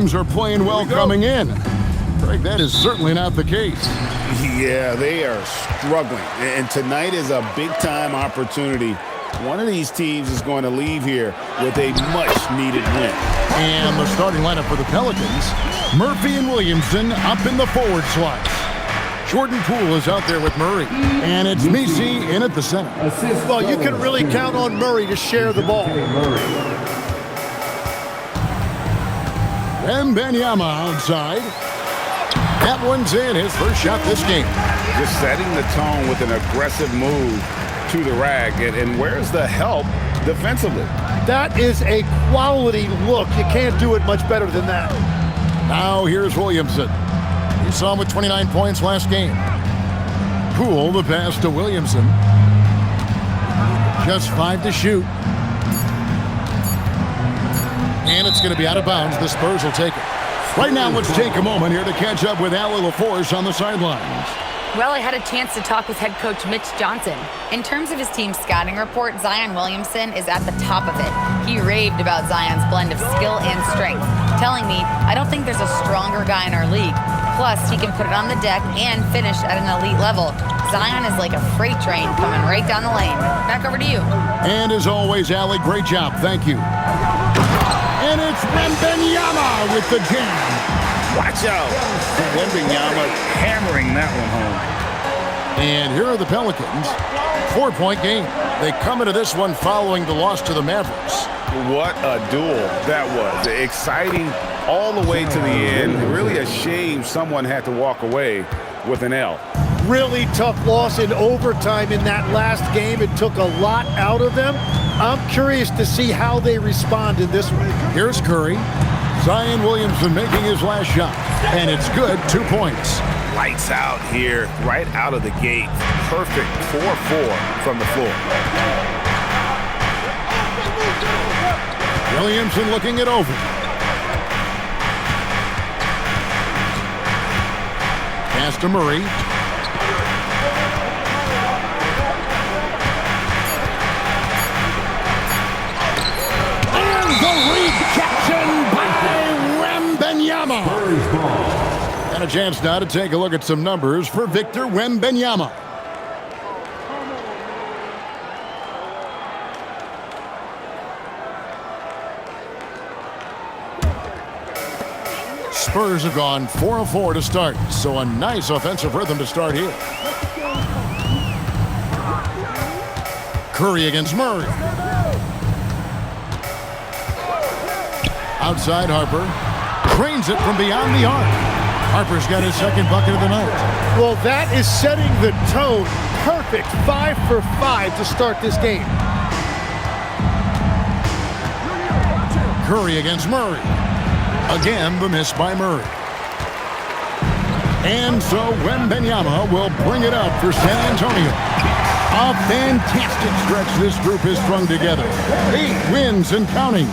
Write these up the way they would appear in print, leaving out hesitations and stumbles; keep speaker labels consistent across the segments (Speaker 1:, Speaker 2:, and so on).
Speaker 1: teams are playing well coming in. Greg, that is certainly not the case.
Speaker 2: Yeah, they are struggling. And tonight is a big-time opportunity. One of these teams is going to leave here with a much-needed win.
Speaker 1: And the starting lineup for the Pelicans, Murphy and Williamson up in the forward slot. Jordan Poole is out there with Murray. And it's Messi in at the center.
Speaker 3: Well, you can really count on Murray to share the ball.
Speaker 1: Wembanyama outside. That one's in, his first shot this game.
Speaker 2: Just setting the tone with an aggressive move to the rack. And where's the help defensively?
Speaker 3: That is a quality look. You can't do it much better than that.
Speaker 1: Now here's Williamson. You saw him with 29 points last game. Poole, the pass to Williamson. Just 5 to shoot. And it's going to be out of bounds. The Spurs will take it. Right now, let's take a moment here to catch up with Allie LaForce on the sidelines.
Speaker 4: Well, I had a chance to talk with head coach Mitch Johnson. In terms of his team's scouting report, Zion Williamson is at the top of it. He raved about Zion's blend of skill and strength, telling me, I don't think there's a stronger guy in our league. Plus, he can put it on the deck and finish at an elite level. Zion is like a freight train coming right down the lane. Back over to you.
Speaker 1: And as always, Allie, great job. Thank you. And it's Wembanyama with the jam.
Speaker 2: Watch out. Wembanyama hammering that one home.
Speaker 1: And here are the Pelicans. 4-point game. They come into this one following the loss to the Mavericks.
Speaker 2: What a duel that was. Exciting all the way to the end. Really a shame someone had to walk away with an L.
Speaker 3: Really tough loss in overtime in that last game. It took a lot out of them. I'm curious to see how they respond in this one.
Speaker 1: Here's Curry. Zion Williamson making his last shot. And it's good, 2 points.
Speaker 2: Lights out here, right out of the gate. Perfect 4-4 from the floor.
Speaker 1: Williamson looking it over. Pass to Murray. And the rejection by Wembanyama. And a chance now to take a look at some numbers for Victor Wembanyama. Spurs have gone 4 of 4 to start, so a nice offensive rhythm to start here. Curry against Murray. Outside Harper. Drains it from beyond the arc. Harper's got his second bucket of the night.
Speaker 3: Well, that is setting the tone. Perfect 5 for 5 to start this game.
Speaker 1: Curry against Murray. Again, the miss by Murray. And so Wembanyama will bring it up for San Antonio. A fantastic stretch this group has strung together. 8 wins and counting.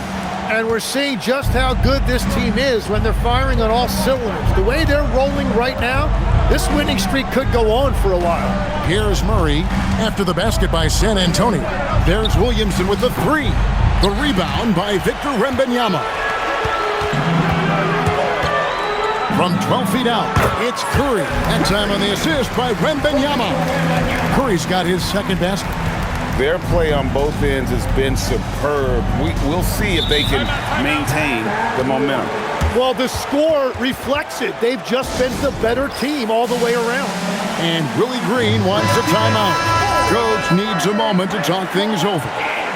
Speaker 3: And we're seeing just how good this team is when they're firing on all cylinders. The way they're rolling right now, this winning streak could go on for a while.
Speaker 1: Here's Murray after the basket by San Antonio. There's Williamson with the 3. The rebound by Victor Wembanyama. From 12 feet out, it's Curry. That time on the assist by Wembanyama. Curry's got his second basket.
Speaker 2: Their play on both ends has been superb. We'll see if they can maintain the momentum.
Speaker 3: Well, the score reflects it. They've just been the better team all the way around.
Speaker 1: And Willie Green wants a timeout. Coach needs a moment to talk things over.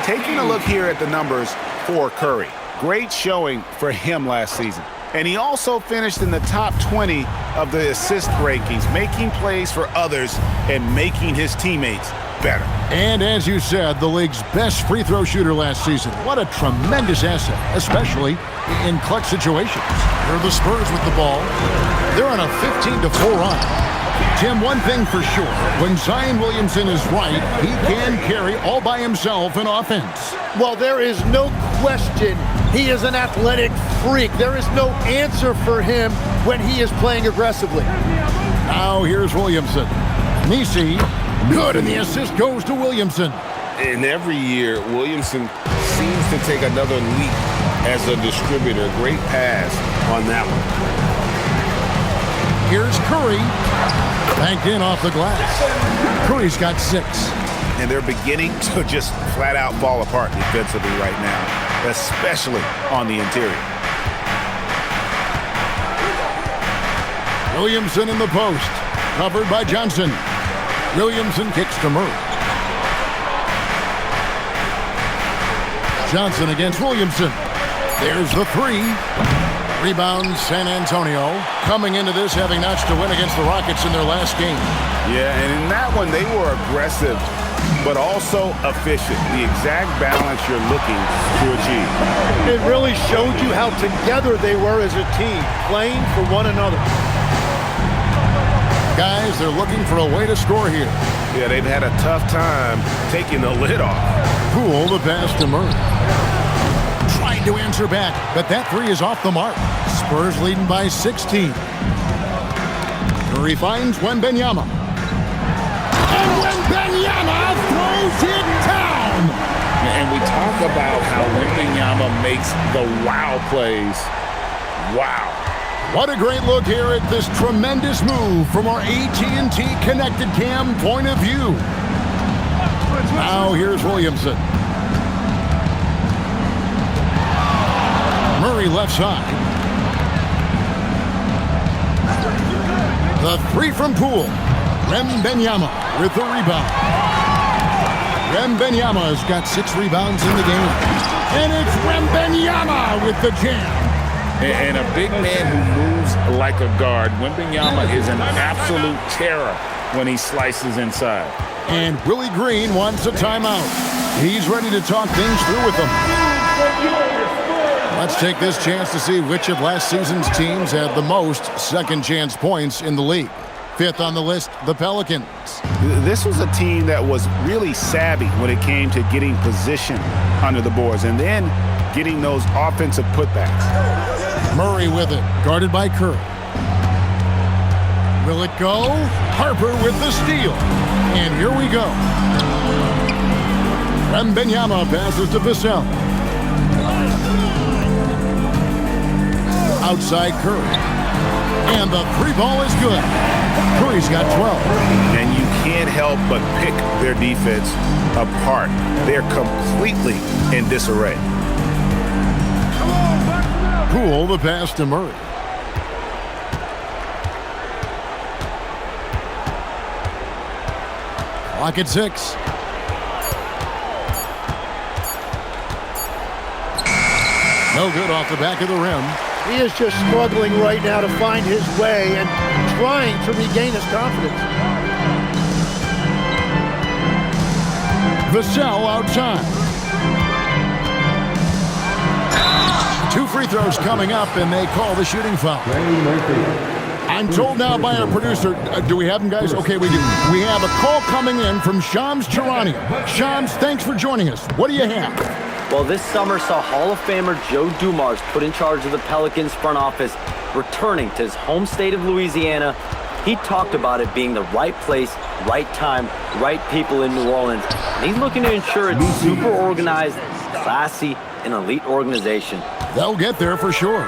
Speaker 2: Taking a look here at the numbers for Curry. Great showing for him last season. And he also finished in the top 20 of the assist rankings, making plays for others and making his teammates better.
Speaker 1: And as you said, the league's best free throw shooter last season. What a tremendous asset, especially in clutch situations. Here are the Spurs with the ball. They're on a 15-4 run. Tim, one thing for sure, when Zion Williamson is right, he can carry all by himself in offense.
Speaker 3: Well, there is no question he is an athletic freak. There is no answer for him when he is playing aggressively.
Speaker 1: Now here's Williamson. Messi, good, and the assist goes to Williamson.
Speaker 2: And every year, Williamson seems to take another leap as a distributor. Great pass on that one.
Speaker 1: Here's Curry. Banked in off the glass. Curry's got 6.
Speaker 2: And they're beginning to just flat out fall apart defensively right now, especially on the interior.
Speaker 1: Williamson in the post. Covered by Johnson. Williamson kicks to Murray. Johnson against Williamson. There's the 3. Rebound San Antonio. Coming into this having notched a win against the Rockets in their last game.
Speaker 2: Yeah, and in that one they were aggressive, but also efficient. The exact balance you're looking to achieve.
Speaker 3: It really showed you how together they were as a team, playing for one another.
Speaker 1: Guys, they're looking for a way to score here.
Speaker 2: Yeah, they've had a tough time taking the lid off.
Speaker 1: Poole the pass to Murray. Trying to answer back, but that 3 is off the mark. Spurs leading by 16. Curry finds Wembanyama. And Wembanyama throws it down!
Speaker 2: And we talk about how Wembanyama makes the wow plays. Wow.
Speaker 1: What a great look here at this tremendous move from our AT&T Connected Cam point of view. Now here's Williamson. Murray left side. The 3 from Poole. Wembanyama with the rebound. Wembanyama's got 6 rebounds in the game. And it's Wembanyama with the jam.
Speaker 2: And a big man who moves like a guard. Wembanyama is an absolute terror when he slices inside.
Speaker 1: And Willie Green wants a timeout. He's ready to talk things through with them. Let's take this chance to see which of last season's teams had the most second chance points in the league. 5th on the list, the Pelicans.
Speaker 2: This was a team that was really savvy when it came to getting position under the boards and then getting those offensive putbacks.
Speaker 1: Murray with it, guarded by Curry. Will it go? Harper with the steal. And here we go. Wembanyama passes to Vassell. Outside Curry. And the 3 ball is good. Curry's got 12.
Speaker 2: And you can't help but pick their defense apart. They're completely in disarray.
Speaker 1: Poole the pass to Murray. Clock at 6. No good off the back of the rim.
Speaker 3: He is just struggling right now to find his way and trying to regain his confidence.
Speaker 1: Vassell outside. 2 free throws coming up, and they call the shooting foul. I'm told now by our producer, do we have him, guys? Okay, we do. We have a call coming in from Shams Charania. Shams, thanks for joining us. What do you have?
Speaker 5: Well, this summer saw Hall of Famer Joe Dumars put in charge of the Pelicans front office, returning to his home state of Louisiana. He talked about it being the right place, right time, right people in New Orleans. And he's looking to ensure it's super organized, classy, and elite organization.
Speaker 1: They'll get there for sure.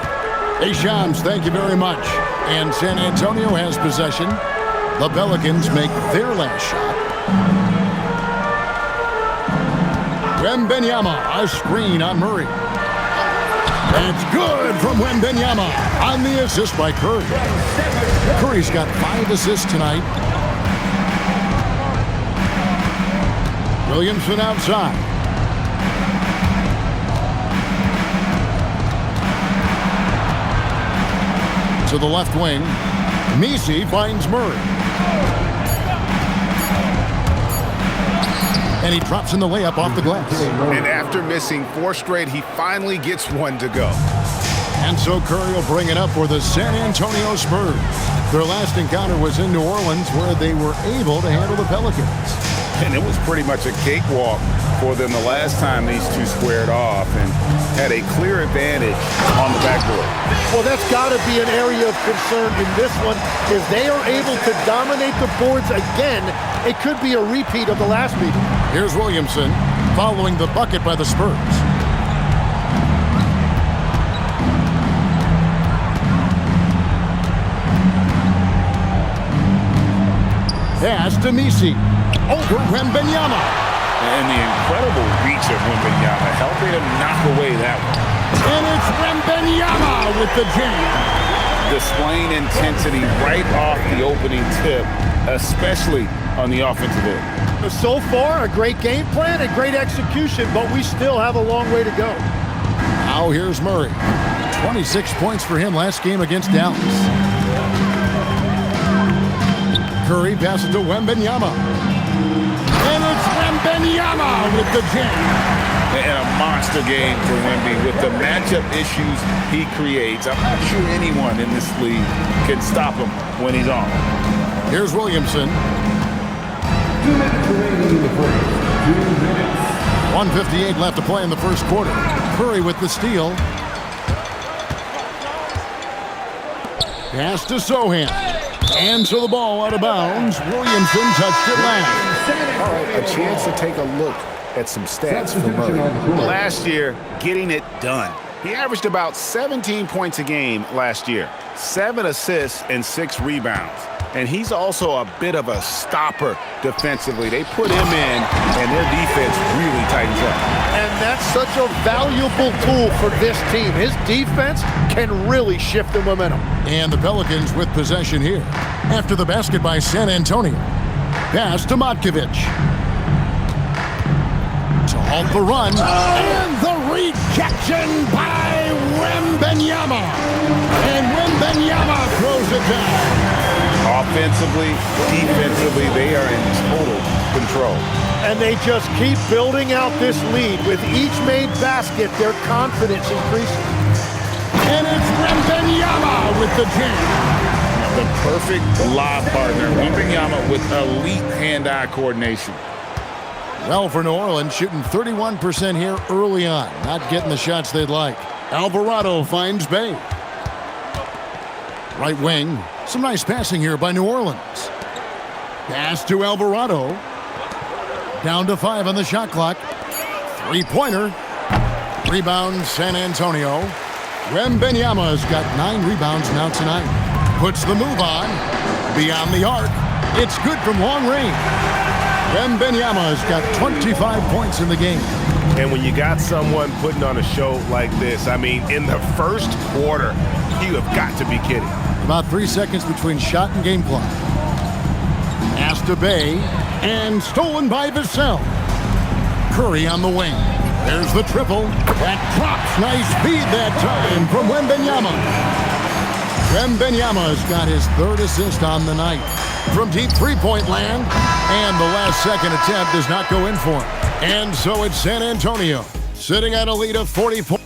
Speaker 1: Hey, Shams, thank you very much. And San Antonio has possession. The Pelicans make their last shot. Wembanyama, a screen on Murray. It's good from Wembanyama on the assist by Curry. Curry's got 5 assists tonight. Williamson outside. To the left wing. Messi finds Murray. And he drops in the layup off the glass.
Speaker 2: And after missing 4 straight, he finally gets one to go.
Speaker 1: And so Curry will bring it up for the San Antonio Spurs. Their last encounter was in New Orleans, where they were able to handle the Pelicans.
Speaker 2: And it was pretty much a cakewalk for them the last time these two squared off and had a clear advantage on the backboard.
Speaker 3: Well, that's got to be an area of concern in this one. If they are able to dominate the boards again, it could be a repeat of the last meeting.
Speaker 1: Here's Williamson following the bucket by the Spurs. Pass to Messi. Over Wembanyama.
Speaker 2: And the incredible reach of Wembanyama helping him knock away that one.
Speaker 1: And it's Wembanyama with the jam.
Speaker 2: Displaying intensity right off the opening tip, especially on the offensive end.
Speaker 3: So far, a great game plan and great execution, but we still have a long way to go.
Speaker 1: Now here's Murray. 26 points for him last game against Dallas. Curry passes to Wembanyama. And it's Wembanyama with the jam.
Speaker 2: And a monster game for Wemby with the matchup issues he creates. I'm not sure anyone in this league can stop him when he's on.
Speaker 1: Here's Williamson.
Speaker 6: 2 minutes remaining in the first. 2 minutes.
Speaker 1: 1:58 left to play in the first quarter. Curry with the steal. Pass to Sohan. And so the ball out of bounds. Williamson touched it last.
Speaker 2: All right, a chance to take a look at some stats for Murray. Last year, getting it done. He averaged about 17 points a game last year, 7 assists and 6 rebounds. And he's also a bit of a stopper defensively. They put him in, and their defense really tightens up.
Speaker 3: And that's such a valuable tool for this team. His defense can really shift the momentum.
Speaker 1: And the Pelicans with possession here. After the basket by San Antonio. Pass to Matkovic. To halt the run. And the rejection by Wembanyama. And Wembanyama throws it down.
Speaker 2: Offensively, defensively, they are in total control.
Speaker 3: And they just keep building out this lead. With each made basket, their confidence increases.
Speaker 1: And it's Wembanyama with the jam.
Speaker 2: The perfect lob partner. Wembanyama with elite hand-eye coordination.
Speaker 1: Well, for New Orleans, shooting 31% here early on. Not getting the shots they'd like. Alvarado finds Bay. Right wing. Some nice passing here by New Orleans. Pass to Alvarado. Down to 5 on the shot clock. Three-pointer. Rebound, San Antonio. Wembanyama's got 9 rebounds now tonight. Puts the move on. Beyond the arc. It's good from long range. Wembanyama's got 25 points in the game.
Speaker 7: And when you got someone putting on a show like this, I mean, in the first quarter, you have got to be kidding.
Speaker 1: About 3 seconds between shot and game clock. Pass to Bay, and stolen by Vassell. Curry on the wing. There's the triple. That drops. Nice feed that time from Wembanyama. Wembanyama's got his 3rd assist on the night. From deep three-point land, and the last second attempt does not go in for him. And so it's San Antonio, sitting at a lead of 40 points.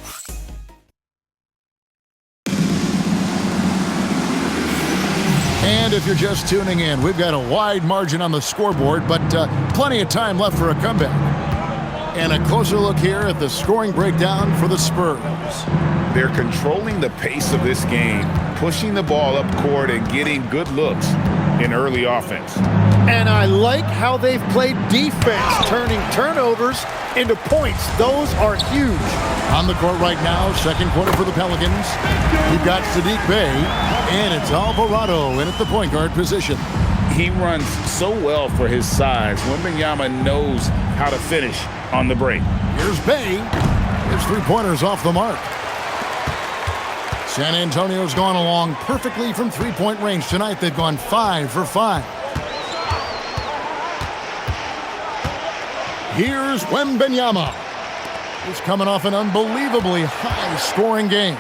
Speaker 1: And if you're just tuning in, we've got a wide margin on the scoreboard, but plenty of time left for a comeback. And a closer look here at the scoring breakdown for the Spurs.
Speaker 2: They're controlling the pace of this game, pushing the ball up court and getting good looks in early offense.
Speaker 3: And I like how they've played defense, turning turnovers into points. Those are huge.
Speaker 1: On the court right now, second quarter for the Pelicans. You've got Saddiq Bey, and it's Alvarado in at the point guard position.
Speaker 2: He runs so well for his size. Wembanyama knows how to finish on the break.
Speaker 1: Here's Bey. His three-pointers off the mark. San Antonio's gone along perfectly from three-point range tonight. They've gone 5 for 5. Here's Wembanyama. He's coming off an unbelievably high-scoring game.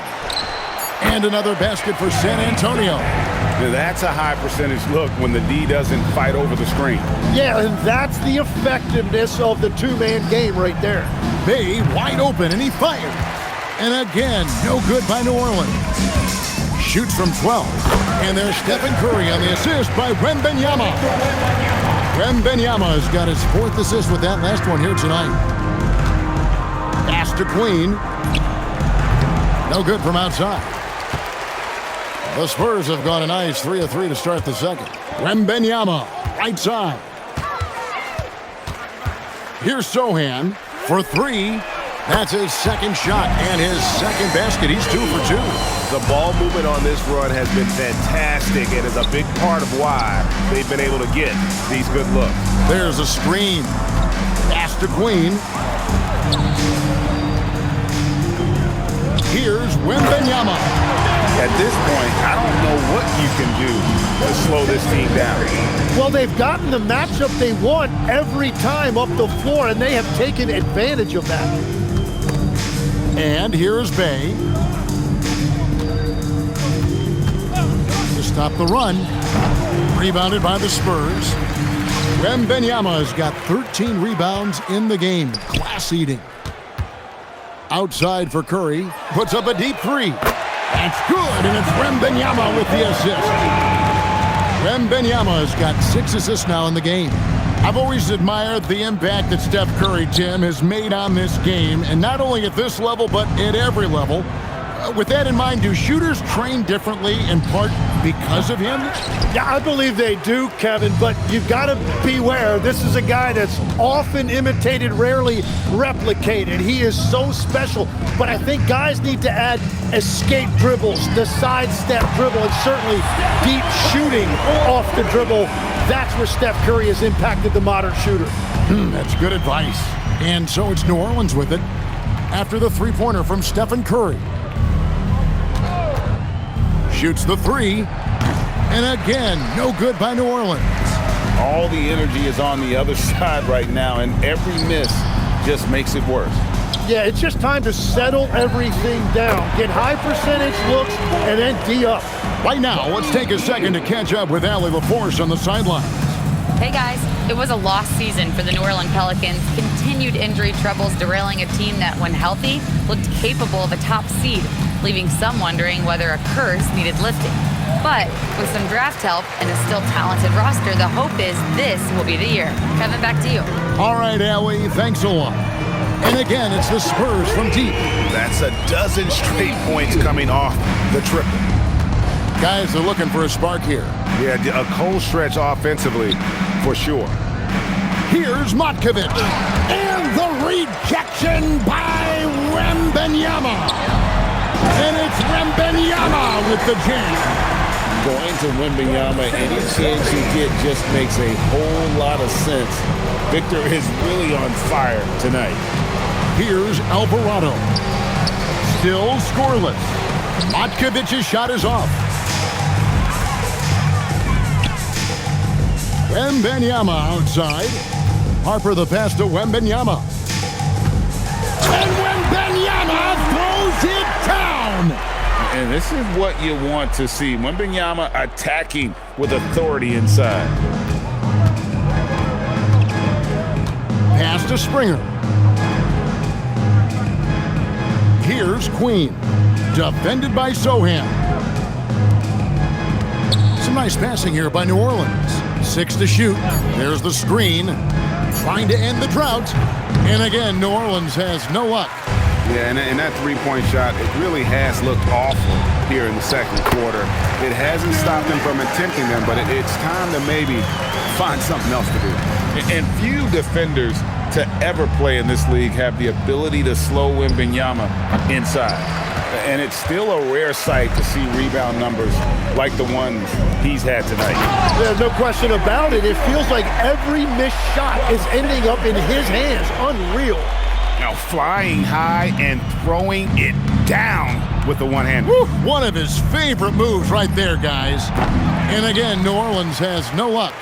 Speaker 1: And another basket for San Antonio.
Speaker 2: That's a high percentage look when the D doesn't fight over the screen.
Speaker 3: Yeah, and that's the effectiveness of the two-man game right there.
Speaker 1: Bey wide open, and he fired. And again, no good by New Orleans. Shoots from 12. And there's Stephen Curry on the assist by Wembanyama. Wembanyama's got his 4th assist with that last one here tonight. Pass to Queen. No good from outside. The Spurs have gone a nice 3 of 3 to start the second. Wembanyama, right side. Here's Sohan for 3. That's his second shot and his second basket. He's 2 for 2.
Speaker 7: The ball movement on this run has been fantastic and is a big part of why they've been able to get these good looks.
Speaker 1: There's a screen. Pass to Queen. Here's Wembanyama.
Speaker 2: At this point, I don't know what you can do to slow this team down.
Speaker 3: Well, they've gotten the matchup they want every time up the floor, and they have taken advantage of that.
Speaker 1: And here's Bay. To stop the run. Rebounded by the Spurs. Wembanyama has got 13 rebounds in the game. Class eating. Outside for Curry. Puts up a deep three. That's good, and it's Wembanyama with the assist. Wembanyama has got 6 assists now in the game. I've always admired the impact that Steph Curry, Tim, has made on this game, and not only at this level, but at every level. With that in mind, do shooters train differently in part because of him?
Speaker 3: Yeah, I believe they do, Kevin, but you've got to beware. This is a guy that's often imitated, rarely replicated. He is so special, but I think guys need to add escape dribbles, the sidestep dribble, and certainly deep shooting off the dribble. That's where Steph Curry has impacted the modern shooter.
Speaker 1: That's good advice. And so it's New Orleans with it after the three-pointer from Stephen Curry. Shoots the three, and again, no good by New Orleans.
Speaker 2: All the energy is on the other side right now, and every miss just makes it worse.
Speaker 3: Yeah, it's just time to settle everything down. Get high percentage looks, and then D up.
Speaker 1: Right now, let's take a second to catch up with Allie LaForce on the sideline.
Speaker 4: Hey guys, it was a lost season for the New Orleans Pelicans. Continued injury troubles derailing a team that, when healthy, looked capable of a top seed, leaving some wondering whether a curse needed lifting. But with some draft help and a still talented roster, the hope is this will be the year. Kevin, back to you.
Speaker 1: All right, Allie, thanks a lot. And again, it's the Spurs from deep.
Speaker 2: That's a dozen straight points coming off the triple.
Speaker 1: Guys are looking for a spark here.
Speaker 7: Yeah, a cold stretch offensively, for sure.
Speaker 1: Here's Matkovic. And the rejection by Wembanyama. And it's Wembanyama with the jam.
Speaker 2: Going to Wembanyama, any chance you get just makes a whole lot of sense. Victor is really on fire tonight.
Speaker 1: Here's Alvarado. Still scoreless. Matkovic's shot is off. Wembanyama outside. Harper the pass to Wembanyama. And Wembanyama throws it down.
Speaker 2: And this is what you want to see. Wembanyama attacking with authority inside.
Speaker 1: Pass to Springer. Here's Queen. Defended by Sohan. Some nice passing here by New Orleans. 6 to shoot. There's the screen. Trying to end the drought. And again, New Orleans has no luck.
Speaker 2: Yeah, and that three-point shot, it really has looked awful here in the second quarter. It hasn't stopped them from attempting them, but it's time to maybe find something else to do. And few defenders to ever play in this league have the ability to slow Wembanyama inside. And it's still a rare sight to see rebound numbers like the ones he's had tonight.
Speaker 3: There's no question about it. It feels like every missed shot is ending up in his hands. Unreal.
Speaker 2: Now flying high and throwing it down with the one hand.
Speaker 1: Woo, one of his favorite moves right there, guys. And again, New Orleans has no luck.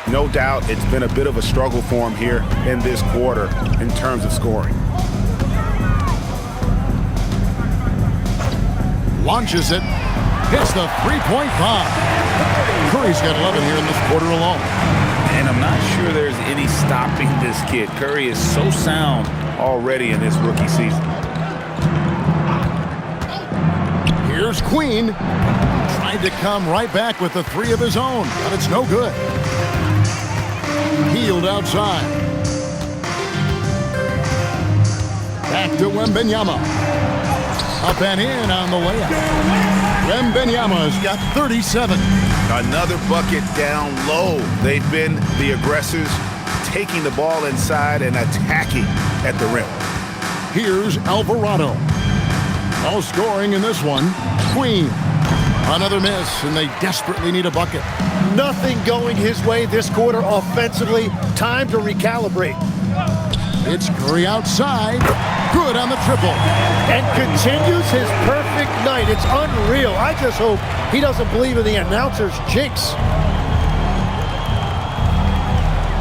Speaker 2: No doubt it's been a bit of a struggle for him here in this quarter in terms of scoring.
Speaker 1: Launches it. Hits the three-point bomb. Curry's got 11 here in this quarter alone.
Speaker 2: And I'm not sure there's any stopping this kid. Curry is so sound already in this rookie season.
Speaker 1: Here's Queen. Tried to come right back with the three of his own, but it's no good. Healed outside. Back to Wembanyama. Up and in on the layup. Wembanyama's got 37.
Speaker 2: Another bucket down low. They've been the aggressors, taking the ball inside and attacking at the rim.
Speaker 1: Here's Alvarado. All scoring in this one. Queen. Another miss, and they desperately need a bucket.
Speaker 3: Nothing going his way this quarter offensively. Time to recalibrate.
Speaker 1: It's Curry outside. Good on the triple.
Speaker 3: And continues his perfect night. It's unreal. I just hope he doesn't believe in the announcer's jinx.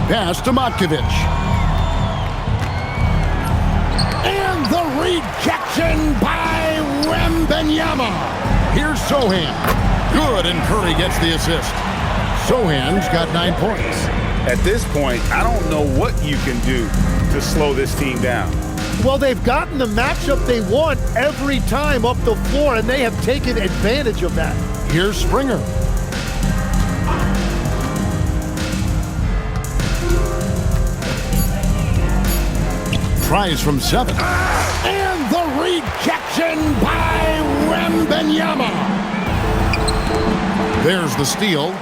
Speaker 1: Pass to Matkovic. And the rejection by Wembanyama. Here's Sohan. Good, and Curry gets the assist. Sohan's got 9 points.
Speaker 2: At this point, I don't know what you can do to slow this team down.
Speaker 3: Well, they've gotten the matchup they want every time up the floor, and they have taken advantage of that.
Speaker 1: Here's Springer. Tries from 7. And the rejection by Wembanyama. There's the steal.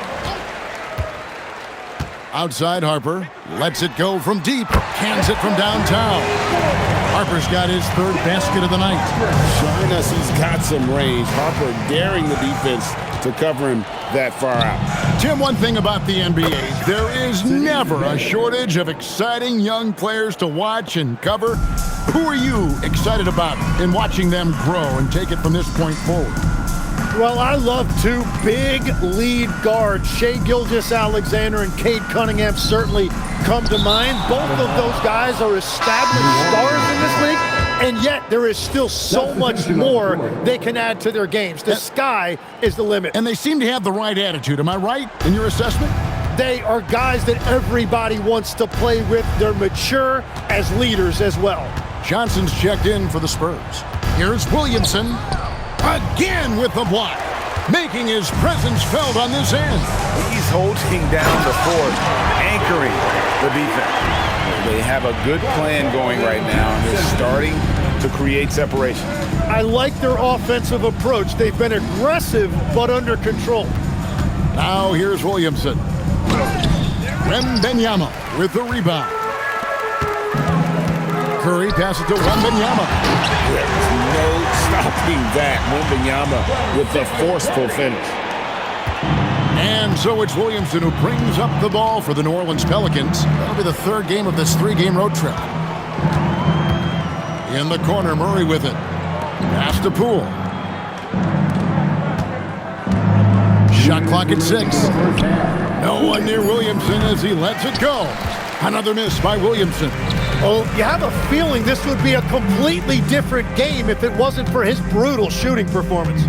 Speaker 1: Outside Harper. Lets it go from deep. Cans it from downtown. Harper's got his 3rd basket of the night.
Speaker 7: Showing us he's got some range. Harper daring the defense to cover him that far out.
Speaker 1: Tim, one thing about the NBA, there is never a shortage of exciting young players to watch and cover. Who are you excited about in watching them grow and take it from this point forward?
Speaker 3: Well, I love 2 big lead guards. Shai Gilgeous-Alexander and Cade Cunningham certainly come to mind. Both of those guys are established stars in this league, and yet there is still so much more they can add to their games. The sky is the limit.
Speaker 1: And they seem to have the right attitude. Am I right in your assessment?
Speaker 3: They are guys that everybody wants to play with. They're mature as leaders as well.
Speaker 1: Johnson's checked in for the Spurs. Here's Williamson. Again with the block, making his presence felt on this end.
Speaker 2: He's holding down the fort, anchoring the defense. They have a good plan going right now, and they're starting to create separation.
Speaker 3: I like their offensive approach. They've been aggressive, but under control.
Speaker 1: Now here's Williamson. Wembanyama with the rebound. Curry passes to Wembanyama.
Speaker 7: There's no stopping that. Wembanyama with the forceful finish.
Speaker 1: And so it's Williamson who brings up the ball for the New Orleans Pelicans. That'll be the 3rd game of this 3-game road trip. In the corner, Murray with it. Pass to Poole. Shot clock at 6. No one near Williamson as he lets it go. Another miss by Williamson.
Speaker 3: Oh, you have a feeling this would be a completely different game if it wasn't for his brutal shooting performance.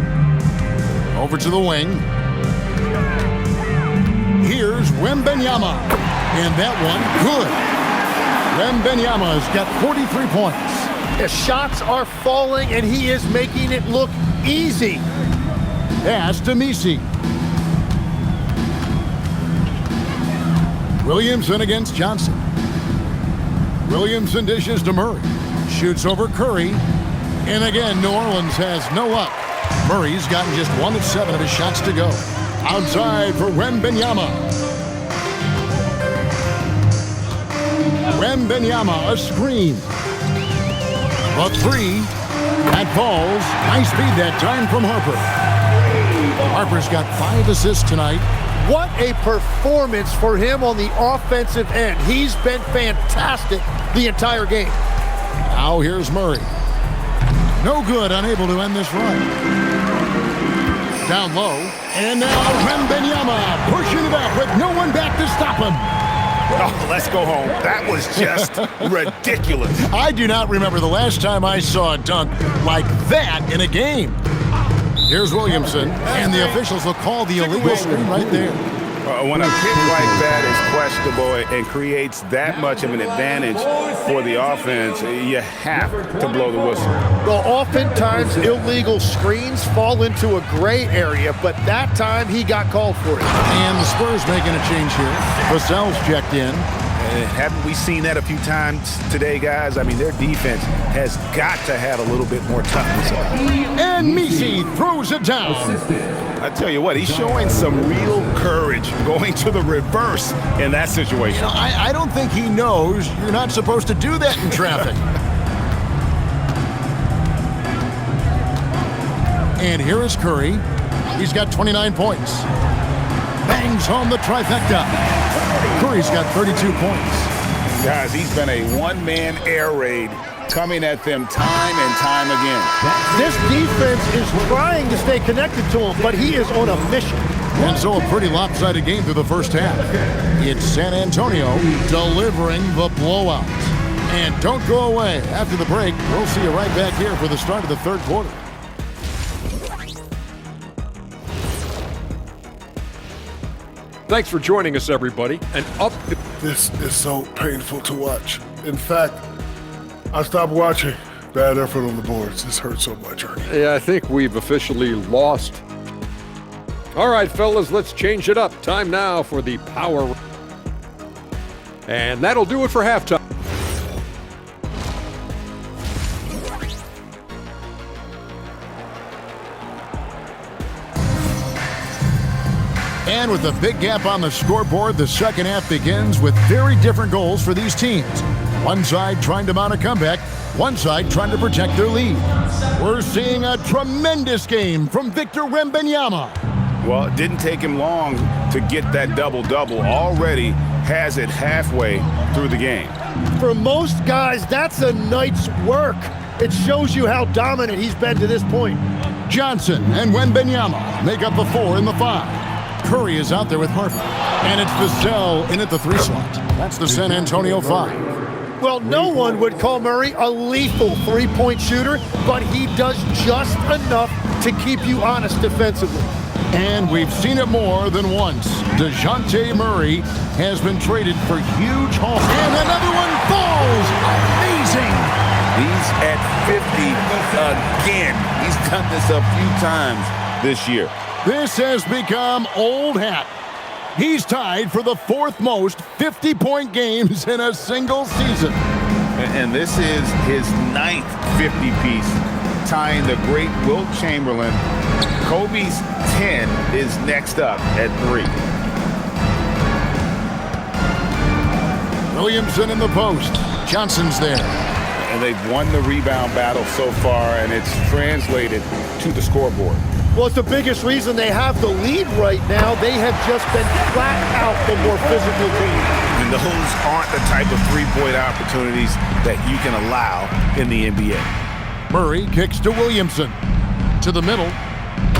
Speaker 1: Over to the wing. Here's Wembanyama. And that one, good. Wembanyama's got 43 points.
Speaker 3: The shots are falling, and he is making it look easy.
Speaker 1: Pass to Messi. Williamson against Johnson. Williamson dishes to Murray. Shoots over Curry. And again, New Orleans has no luck. Murray's gotten just 1 of 7 of his shots to go. Outside for Wembanyama. Wembanyama, a screen. A 3. That falls. Nice feed that time from Harper. Harper's got 5 assists tonight.
Speaker 3: What a performance for him on the offensive end. He's been fantastic the entire game.
Speaker 1: Now here's Murray. No good, unable to end this run. Down low. And now Wembanyama pushing it up with no one back to stop him.
Speaker 2: Oh, let's go home. That was just ridiculous.
Speaker 1: I do not remember the last time I saw a dunk like that in a game. Here's Williamson, and the officials will call the illegal screen right there.
Speaker 2: When a kick like that is questionable and creates that much of an advantage for the offense, you have to blow the whistle.
Speaker 3: Well, oftentimes illegal screens fall into a gray area, but that time he got called for it.
Speaker 1: And the Spurs making a change here. Vassell's checked in.
Speaker 2: Haven't we seen that a few times today, guys? I mean, their defense has got to have a little bit more toughness about it.
Speaker 1: And Messi throws it down.
Speaker 2: I tell you what, he's showing some real courage going to the reverse in that situation.
Speaker 1: I don't think he knows you're not supposed to do that in traffic. And here is Curry. He's got 29 points. Bangs home the trifecta. Curry's got 32 points.
Speaker 2: Guys, he's been a one-man air raid coming at them time and time again.
Speaker 3: This defense is trying to stay connected to him, but he is on a mission.
Speaker 1: And so a pretty lopsided game through the first half. It's San Antonio delivering the blowout. And don't go away. After the break, we'll see you right back here for the start of the third quarter.
Speaker 8: Thanks for joining us, everybody. And up.
Speaker 9: This is so painful to watch. In fact, I stopped watching. Bad effort on the boards. This hurts so much.
Speaker 8: Yeah, I think we've officially lost. All right, fellas, let's change it up. Time now for the power. And that'll do it for halftime.
Speaker 1: And with a big gap on the scoreboard, the second half begins with very different goals for these teams. One side trying to mount a comeback, one side trying to protect their lead. We're seeing a tremendous game from Victor Wembanyama.
Speaker 2: Well, it didn't take him long to get that double-double. Already has it halfway through the game.
Speaker 3: For most guys, that's a night's work. It shows you how dominant he's been to this point.
Speaker 1: Johnson and Wembanyama make up the 4 and the 5. Curry is out there with Harper. And it's Vassell in at the 3 slot. That's the San Antonio 5.
Speaker 3: Well, no one would call Murray a lethal three-point shooter, but he does just enough to keep you honest defensively.
Speaker 1: And we've seen it more than once. DeJounte Murray has been traded for huge haul. And another one falls. Amazing.
Speaker 2: He's at 50 again. He's done this a few times this year.
Speaker 1: This has become old hat. He's tied for the 4th most 50-point games in a single season.
Speaker 2: And this is his 9th 50-piece, tying the great Wilt Chamberlain. Kobe's 10 is next up at 3.
Speaker 1: Williamson in the post. Johnson's there.
Speaker 2: And they've won the rebound battle so far, and it's translated to the scoreboard.
Speaker 3: Well, it's the biggest reason they have the lead right now. They have just been flat out the more physical team.
Speaker 2: And those aren't the type of three-point opportunities that you can allow in the NBA.
Speaker 1: Murray kicks to Williamson. To the middle.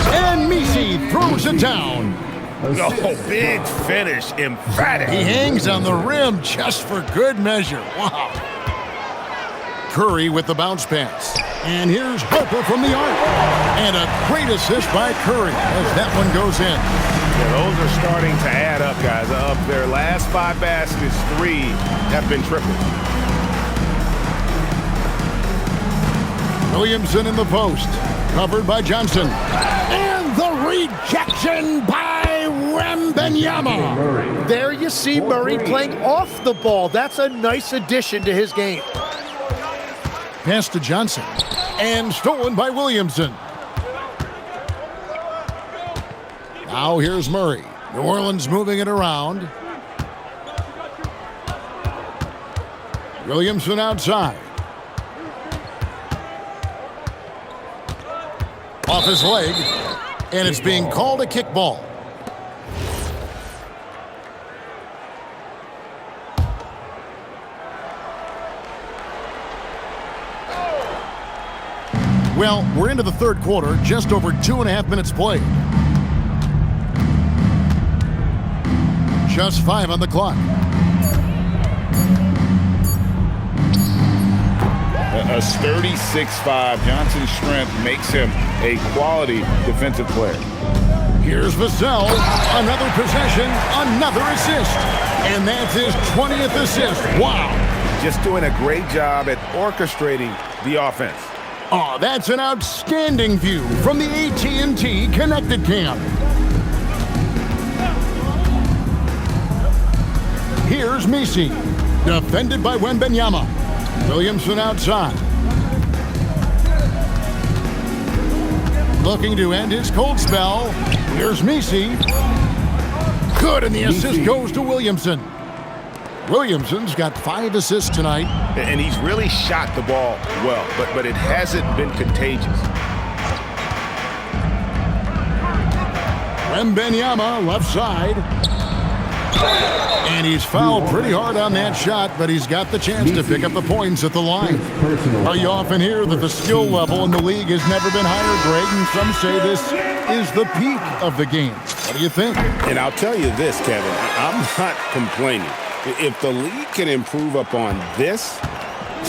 Speaker 1: And Messi throws it down.
Speaker 2: Oh, big finish, emphatic.
Speaker 1: He hangs on the rim just for good measure. Wow. Curry with the bounce pass. And here's Harper from the arc. And a great assist by Curry as that one goes in.
Speaker 2: Yeah, those are starting to add up, guys. Of their last 5 baskets, 3 have been tripled.
Speaker 1: Williamson in the post. Covered by Johnson. And the rejection by Wembanyama.
Speaker 3: There you see Murray playing off the ball. That's a nice addition to his game.
Speaker 1: Pass to Johnson. And stolen by Williamson. Now here's Murray. New Orleans moving it around. Williamson outside. Off his leg. And it's being called a kickball. Well, we're into the third quarter, just over 2.5 minutes played. Just 5 on the clock.
Speaker 2: A sturdy 6'5", Johnson's strength makes him a quality defensive player.
Speaker 1: Here's Vassell, another possession, another assist. And that's his 20th assist. Wow.
Speaker 2: Just doing a great job at orchestrating the offense.
Speaker 1: Oh, that's an outstanding view from the AT&T Connected Cam. Here's Messi, defended by Wembanyama. Williamson outside. Looking to end his cold spell. Here's Messi. Good, and the assist goes to Williamson. Williamson's got 5 assists tonight.
Speaker 2: And he's really shot the ball well, but it hasn't been contagious.
Speaker 1: Wembanyama, left side. And he's fouled pretty hard on that shot, but he's got the chance to pick up the points at the line. You often hear that the skill level in the league has never been higher, Greg, and some say this is the peak of the game. What do you think?
Speaker 7: And I'll tell you this, Kevin, I'm not complaining. If the league can improve upon this,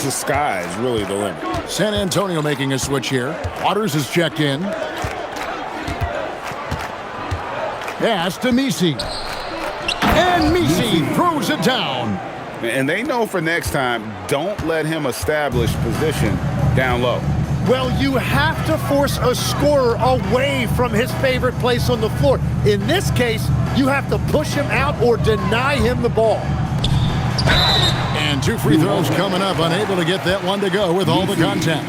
Speaker 7: the sky is really the limit.
Speaker 1: San Antonio making a switch here. Waters is checked in. Pass to Messi. And Messi throws it down.
Speaker 2: And they know for next time, don't let him establish position down low.
Speaker 3: Well, you have to force a scorer away from his favorite place on the floor. In this case, you have to push him out or deny him the ball.
Speaker 1: And 2 free throws coming up, unable to get that one to go with all the contact.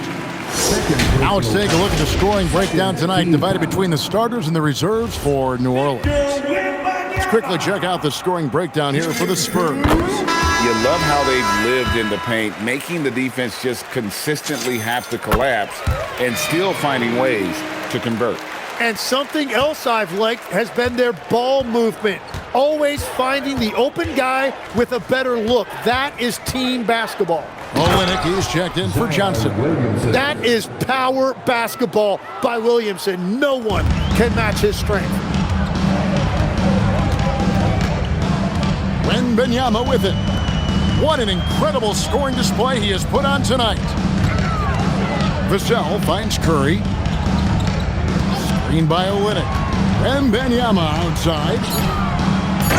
Speaker 1: Now let's take a look at the scoring breakdown tonight, divided between the starters and the reserves for New Orleans. Let's quickly check out the scoring breakdown here for the Spurs.
Speaker 2: You love how they've lived in the paint, making the defense just consistently have to collapse and still finding ways to convert.
Speaker 3: And something else I've liked has been their ball movement. Always finding the open guy with a better look. That is team basketball.
Speaker 1: Olynyk is checked in for Johnson.
Speaker 3: That is power basketball by Williamson. No one can match his strength.
Speaker 1: Wembanyama with it. What an incredible scoring display he has put on tonight. Vassell finds Curry. Screen by Olynyk. Wembanyama outside.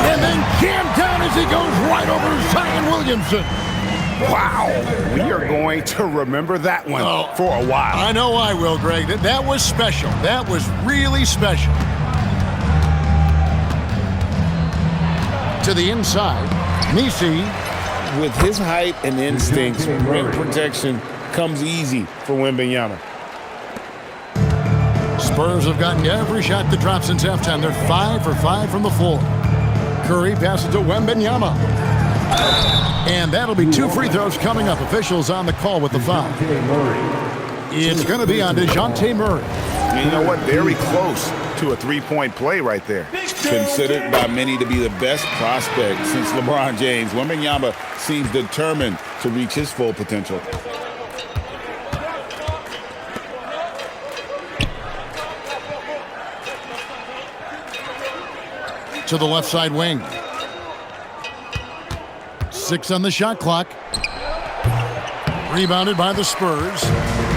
Speaker 1: And then jammed down as he goes right over Zion Williamson.
Speaker 2: Wow. We are going to remember that one for a while.
Speaker 1: I know I will, Greg. That was special. That was really special. To the inside, Messi.
Speaker 2: With his height and instincts, rim protection comes easy for Wembanyama.
Speaker 1: Spurs have gotten every shot that dropped since halftime. They're 5 for 5 from the floor. Curry passes to Wembanyama. And that'll be 2 free throws coming up. Officials on the call with the foul. It's going to be on DeJounte Murray.
Speaker 2: And you know what? Very close to a three-point play right there. Considered by many to be the best prospect since LeBron James, Wembanyama seems determined to reach his full potential.
Speaker 1: To the left side wing. 6 on the shot clock. Rebounded by the Spurs.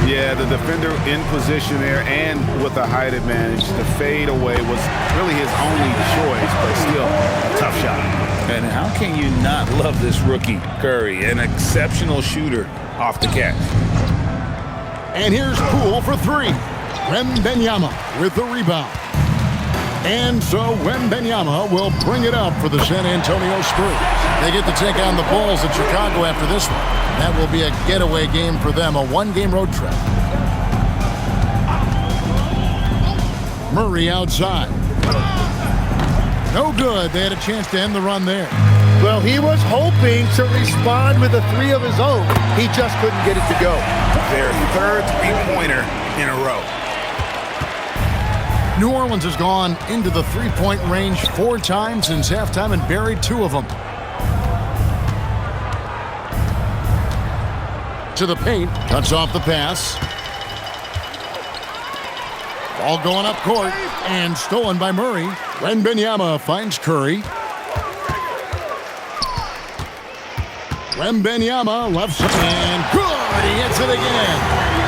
Speaker 2: Yeah, the defender in position there and with a height advantage. The fade away was really his only choice, but still a tough shot. And how can you not love this rookie, Curry, an exceptional shooter off the catch.
Speaker 1: And here's Poole for 3. Wembanyama with the rebound. And so Wembanyama will bring it up for the San Antonio Spurs. They get to take on the Bulls in Chicago after this one. That will be a getaway game for them, a 1-game road trip. Murray outside. No good. They had a chance to end the run there.
Speaker 3: Well, he was hoping to respond with a 3 of his own. He just couldn't get it to go.
Speaker 2: Their third three-pointer in a row.
Speaker 1: New Orleans has gone into the three-point range 4 times since halftime and buried 2 of them. To the paint, cuts off the pass. Ball going up court and stolen by Murray. Wembanyama finds Curry. Wembanyama left side and good. He hits it again.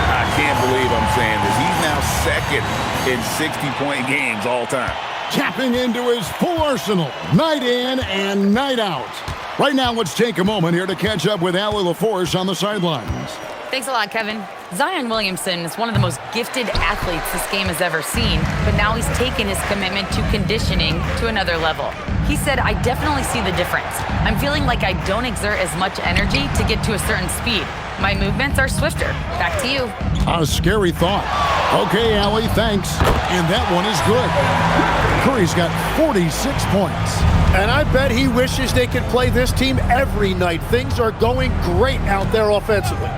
Speaker 2: I can't believe I'm saying this. He's now second in 60-point games all time.
Speaker 1: Tapping into his full arsenal, night in and night out. Right now, let's take a moment here to catch up with Allie LaForce on the sidelines.
Speaker 4: Thanks a lot, Kevin. Zion Williamson is one of the most gifted athletes this game has ever seen, but now he's taken his commitment to conditioning to another level. He said, I definitely see the difference. I'm feeling like I don't exert as much energy to get to a certain speed. My movements are swifter. Back to you.
Speaker 1: A scary thought. Okay, Allie, thanks. And that one is good. Curry's got 46 points.
Speaker 3: And I bet he wishes they could play this team every night. Things are going great out there offensively.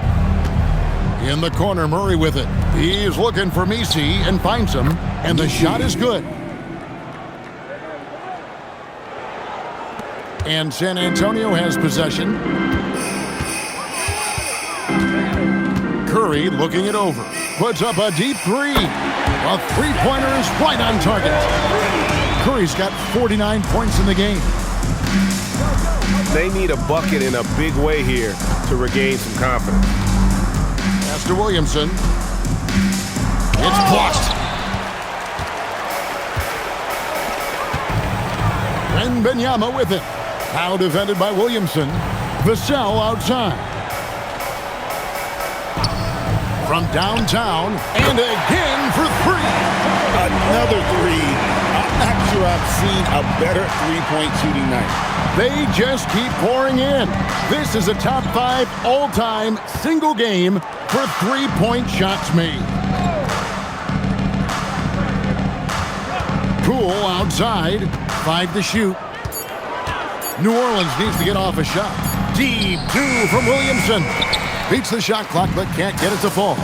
Speaker 1: In the corner, Murray with it. He's looking for Messi and finds him, and the shot is good. And San Antonio has possession. Curry looking it over. Puts up a deep three. A three-pointer is right on target. Curry's got 49 points in the game.
Speaker 7: They need a bucket in a big way here to regain some confidence.
Speaker 1: Pass to Williamson. It's blocked. Wembanyama with it. Now defended by Williamson. Vassell outside. From downtown, and again for three.
Speaker 2: Another three. I'm not sure I've seen a better three-point shooting night.
Speaker 1: They just keep pouring in. This is a top 5 all-time single game for three-point shots made. Poole outside, 5 to shoot. New Orleans needs to get off a shot. Deep 2 from Williamson. Beats the shot clock, but can't get it to fall.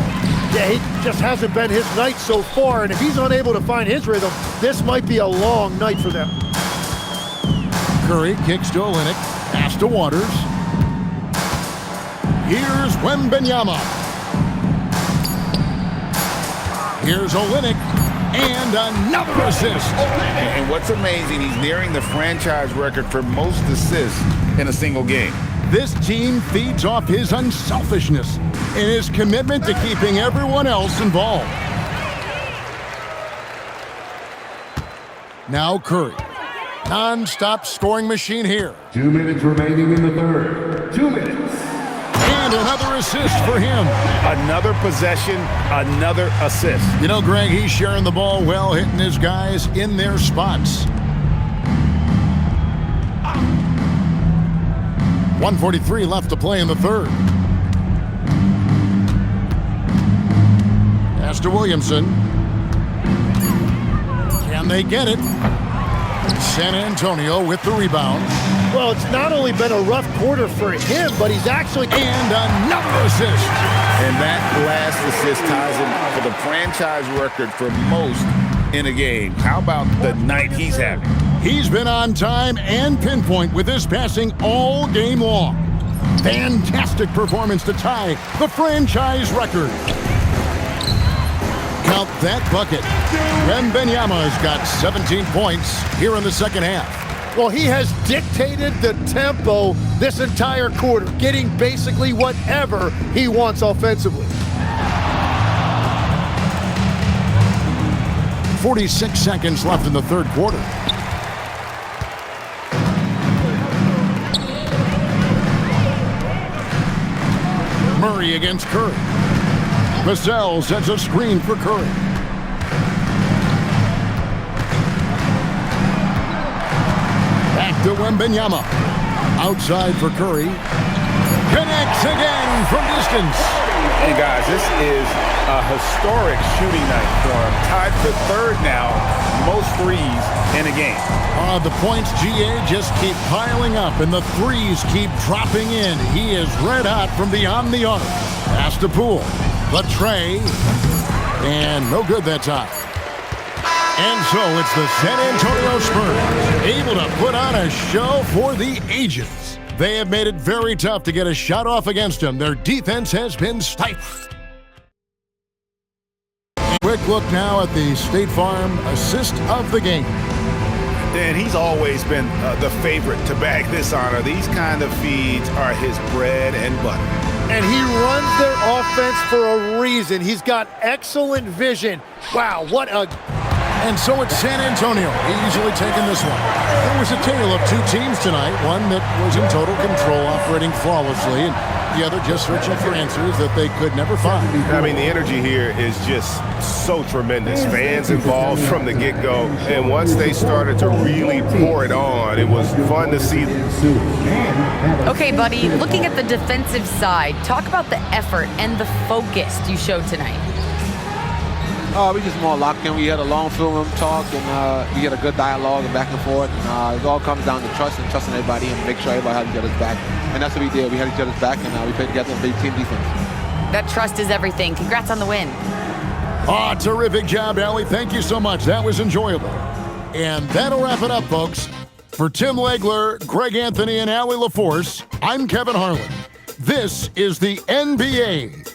Speaker 3: Yeah, he just hasn't been his night so far, and if he's unable to find his rhythm, this might be a long night for them.
Speaker 1: Curry kicks to Olynyk. Pass to Waters. Here's Wembanyama. Here's Olynyk. And another assist.
Speaker 2: And what's amazing, he's nearing the franchise record for most assists in a single game.
Speaker 1: This team feeds off his unselfishness and his commitment to keeping everyone else involved. Now Curry. Non-stop scoring machine here.
Speaker 6: 2 minutes remaining in the third. 2 minutes.
Speaker 1: And another assist for him.
Speaker 2: Another possession, another assist.
Speaker 1: You know, Greg, he's sharing the ball well, hitting his guys in their spots. 1:43 left to play in the third. Pass to Williamson. Can they get it? San Antonio with the rebound.
Speaker 3: Well, it's not only been a rough quarter for him, but he's actually...
Speaker 1: And another assist.
Speaker 2: And that last assist ties him for the franchise record for most in a game. How about the night he's having?
Speaker 1: He's been on time and pinpoint with his passing all game long. Fantastic performance to tie the franchise record. Count that bucket. Wembanyama has got 17 points here in the second half.
Speaker 3: Well, he has dictated the tempo this entire quarter, getting basically whatever he wants offensively.
Speaker 1: 46 seconds left in the third quarter. Murray against Curry. Vassell sets a screen for Curry. Back to Wembanyama. Outside for Curry. Connects again from distance.
Speaker 2: Hey, guys, this is a historic shooting night for him. Tied for third now, most threes in a game.
Speaker 1: The points, GA, just keep piling up, and the threes keep dropping in. He is red hot from beyond the arc. Pass to Poole. The tray. And no good that time. And so it's the San Antonio Spurs able to put on a show for the ages. They have made it very tough to get a shot off against them. Their defense has been stifled. Quick look now at the State Farm assist of the game.
Speaker 2: And he's always been the favorite to bag this honor. These kind of feeds are his bread and butter.
Speaker 3: And he runs their offense for a reason. He's got excellent vision. Wow, what a...
Speaker 1: And so it's San Antonio easily taking this one. There was a tale of two teams tonight, one that was in total control, operating flawlessly, and the other just searching for answers that they could never find.
Speaker 7: I mean, the energy here is just so tremendous. Fans involved from the get-go, and once they started to really pour it on, it was fun to see.
Speaker 4: Okay, buddy, looking at the defensive side, talk about the effort and the focus you showed tonight.
Speaker 10: We just more locked in. We had a long film talk, and we had a good dialogue and back and forth. And it all comes down to trust and trusting everybody and make sure everybody has each other's back. And that's what we did. We had each other's back, and we played together and played team defense.
Speaker 4: That trust is everything. Congrats on the win.
Speaker 1: Terrific job, Allie. Thank you so much. That was enjoyable. And that'll wrap it up, folks. For Tim Legler, Greg Anthony, and Allie LaForce, I'm Kevin Harlan. This is the NBA